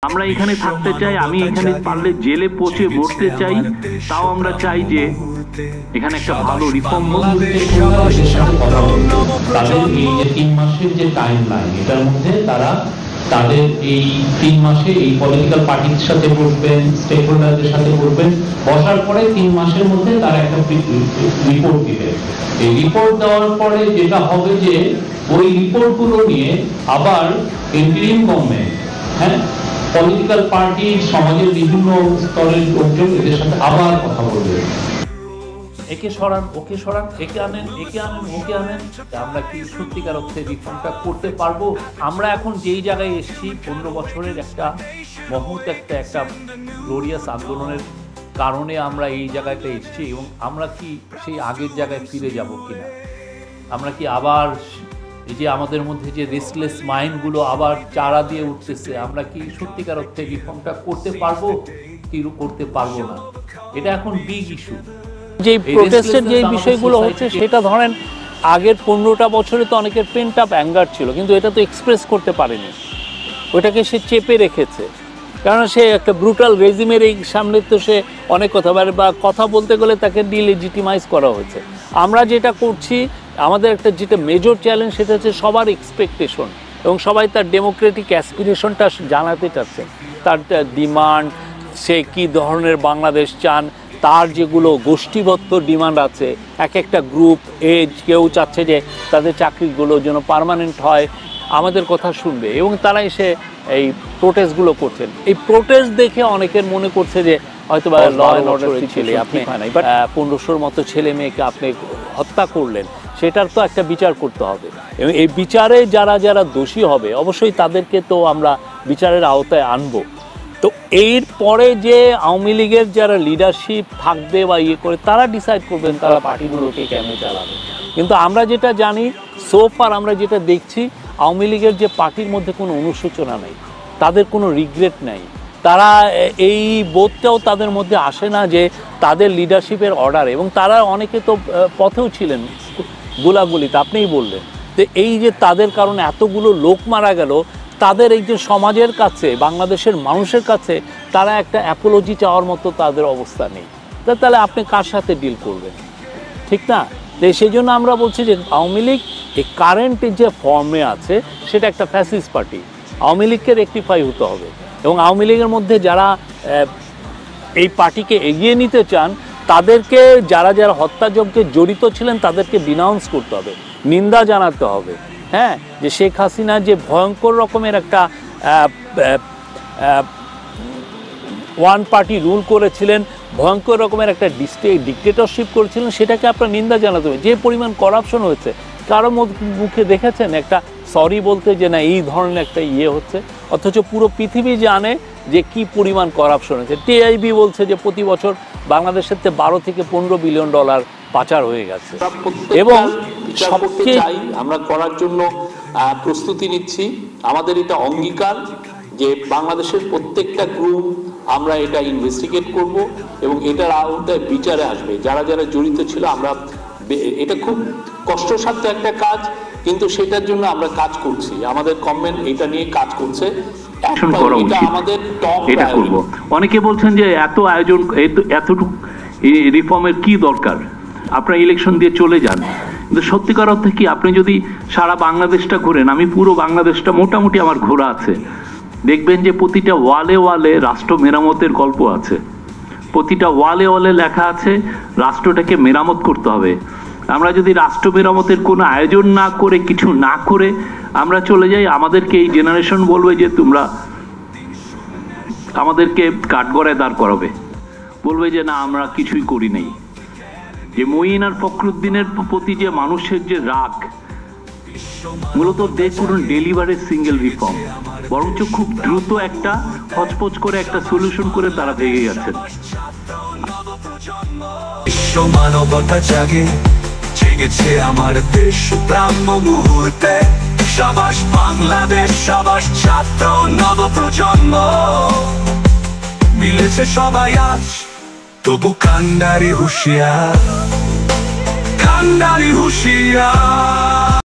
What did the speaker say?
আমরা এখানে থাকতে চাই, আমি এখানে পারলে জেলে পচে মরতে চাই, তাও আমরা চাই যে এখানে একটা ভালো রিফর্ম হোক। তাদের এই যে 3 মাসের যে টাইম লাইন, এটার মধ্যে তারা তাদের এই 3 মাসে এই পলিটিক্যাল পার্টির সাথে বসবেন, স্টেক হোল্ডারদের সাথে বসবেন, বসার পরে 3 মাসের মধ্যে তারা একটা রিপোর্ট দিবে। এই রিপোর্ট দেওয়ার পরে যেটা হবে যে ওই রিপোর্টগুলো নিয়ে আবার ইন্টারিম গভর্নমেন্ট, হ্যাঁ, পলিটিক্যাল পার্টি, সমাজের বিভিন্ন স্তরের লোকজন এদের সাথে আবার কথা বলবে। একে সরান, ওকে সরান, একে আনেন, ওকে আনেন। আমরা কি সত্যিকার অর্থে রিফর্মটা করতে পারবো? আমরা এখন যেই জায়গায় এসেছি, 15 বছরের একটা মহৎ একটা গ্লোরিয়াস আন্দোলনের কারণে আমরা এই জায়গাতে এসেছি, এবং আমরা কি সেই আগের জায়গায় ফিরে যাব কিনা? আমরা কি আবার এই যে আমাদের মধ্যে যে রেস্টলেস মাইন্ডগুলো আবার চারা দিয়ে উঠতেছে, আমরা কি সত্যিকার অর্থে রিফর্মটা করতে পারবো কি করতে পারবো না? এটা এখন বিগ ইস্যু। যে প্রোটেস্টের যে বিষয়গুলো হচ্ছে সেটা ধরেন আগের 15টা বছরে তো অনেকের পেন্ট আপ অ্যাঙ্গার ছিল, কিন্তু এটা তো এক্সপ্রেস করতে পারেনি, ওইটাকে সে চেপে রেখেছে। কারণ সে একটা ব্রুটাল রেজিমের এই সামনে তো সে অনেক কথা বলে, বা কথা বলতে গেলে তাকে ডিলেজিটিমাইজ করা হয়েছে। আমরা যেটা করছি, আমাদের একটা যেটা মেজর চ্যালেঞ্জ, সেটা হচ্ছে সবার এক্সপেকটেশন, এবং সবাই তার ডেমোক্রেটিক অ্যাসপিরেশনটা জানাতে চাচ্ছেন, তার ডিমান্ড, সে কী ধরনের বাংলাদেশ চান, তার যেগুলো গোষ্ঠীবদ্ধ ডিমান্ড আছে, এক একটা গ্রুপ এজ, কেউ চাচ্ছে যে তাদের চাকরিগুলো যেন পার্মানেন্ট হয়, আমাদের কথা শুনবে, এবং তারা এসে এই প্রোটেস্টগুলো করছেন। এই প্রোটেস্ট দেখে অনেকের মনে করছে যে হয়তো বা ল অ্যান্ড অর্ডারের ছেলে আপনি 1500-র মতো ছেলে মেয়েকে আপনি হত্যা করলেন, সেটার তো একটা বিচার করতে হবে, এবং এই বিচারে যারা যারা দোষী হবে অবশ্যই তাদেরকে তো আমরা বিচারের আওতায় আনবো। তো এর পরে যে আওয়ামী লীগের যারা লিডারশিপ থাকবে বা ইয়ে করে, তারা ডিসাইড করবেন তারা পার্টিগুলোকে কেমন চালাবে। কিন্তু আমরা যেটা জানি, সোফার আমরা যেটা দেখছি, আওয়ামী লীগের যে পার্টির মধ্যে কোনো অনুশোচনা নেই, তাদের কোনো রিগ্রেট নেই, তারা এই বোধটাও তাদের মধ্যে আসে না যে তাদের লিডারশিপের অর্ডারে, এবং তারা অনেকে তো পথেও ছিলেন গোলাগুলিতে, আপনিই বললেন। তো এই যে তাদের কারণে এতগুলো লোক মারা গেল, তাদের এই যে সমাজের কাছে, বাংলাদেশের মানুষের কাছে তারা একটা অ্যাপোলজি চাওয়ার মতো তাদের অবস্থা নেই। তাহলে আপনি কার সাথে ডিল করবেন? ঠিক না? তো সেই জন্য আমরা বলছি যে আওয়ামী লীগ এই কারেন্ট যে ফর্মে আছে, সেটা একটা ফ্যাসিস্ট পার্টি। আওয়ামী লীগকে রেকটিফাই হতে হবে, এবং আওয়ামী লীগের মধ্যে যারা এই পার্টিকে এগিয়ে নিতে চান, তাদেরকে যারা যারা হত্যাযজ্ঞে জড়িত ছিলেন তাদেরকে ডিনাউন্স করতে হবে, নিন্দা জানাতে হবে। হ্যাঁ, যে শেখ হাসিনা যে ভয়ঙ্কর রকমের একটা ওয়ান পার্টি রুল করেছিলেন, ভয়ঙ্কর রকমের একটা ডিক্টেটরশিপ করেছিলেন, সেটাকে আপনার নিন্দা জানাতে হবে। যে পরিমাণ করাপশন হয়েছে, কারো মুখে দেখেছেন একটা সরি বলতে, যে না এই ধরনের একটা ইয়ে হচ্ছে? অথচ পুরো পৃথিবী জানে যে কি পরিমাণ করাপশন হয়েছে। টিআইবি বলছে যে প্রতি বছর বাংলাদেশের 12 থেকে 15 বিলিয়ন ডলার পাচার হয়ে গেছে, এবং সবচেয়ে আমরা করার জন্য প্রস্তুতি নিচ্ছি। আমাদের এটা অঙ্গীকার যে বাংলাদেশের প্রত্যেকটা গ্রুপ আমরা এটা ইনভেস্টিগেট করব, এবং এটার আওতায় বিচারে আসবে যারা যারা জড়িত ছিল। আমরা এটা খুব কষ্টসাধ্য একটা কাজ, কিন্তু সেটার জন্য আমরা কাজ করছি, আমাদের গভর্নমেন্ট এটা নিয়ে কাজ করছে। এটা করব। অনেকে বলছেন যে এত আয়োজন, এতটুকু রিফর্মের কি দরকার, আপনারা ইলেকশন দিয়ে চলে যান। কিন্তু সত্যিকার অর্থে কি, আপনি যদি সারা বাংলাদেশটা ঘোরেন, আমি পুরো বাংলাদেশটা মোটামুটি আমার ঘোরা আছে, দেখবেন যে প্রতিটা ওয়ালে ওয়ালে রাষ্ট্র মেরামতের গল্প আছে, প্রতিটা ওয়ালে ওয়ালে লেখা আছে রাষ্ট্রটাকে মেরামত করতে হবে। আমরা যদি রাষ্ট্র মেরামতের কোনো আয়োজন না করে, কিছু না করে আমরা চলে যাই, আমাদেরকে এই জেনারেশন বলবে যে তোমরা আমাদেরকে কাঠগড়ায় দাঁড় করাবে, বলবে যে না আমরা কিছুই করি নাই। যে মঈন আর ফখরুদ্দিনের প্রতি যে মানুষের যে রাগ, মূলত they couldn't deliver a single reform, বরঞ্চ খুব দ্রুত একটা হচপচ করে একটা সলিউশন করে তারা ভেঙে গেছেন। মানবতা জাগে, জেগেছে আমার দেশ ব্রাহ্ম মুহূর্তে, সাবাস বাংলাদেশ, সাবাস ছাত্র নবপ্রজন্ম, মিলেছে সবাই আজ, তবু কান্ডারি হুঁশিয়ার, কান্ডারি হুঁশিয়ার।